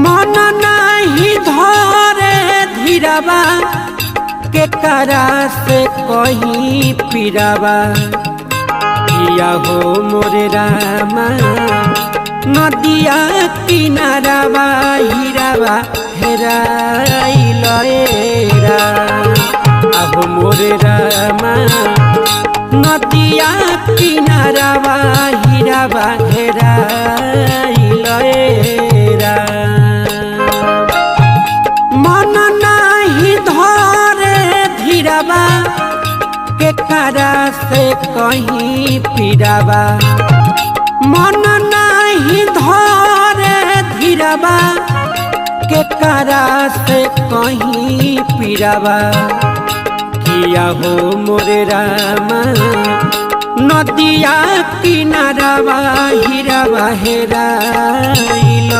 मन नहीं धरे धीरावा के करा से कहीं पीरावा किया हो मोरे रामा नदिया किनारावा हीरावा हेराइल रा आहो मोरे रामा नदिया किनारावा हीरावा हेराइल रा मन नहीं धरे धीरावा के करा से कहीं पीरावा मन नहीं धरे धीरावा के करा से कहीं पीरावा किया हो मोरे रामा नदिया किनारावा हीरावा हेराइल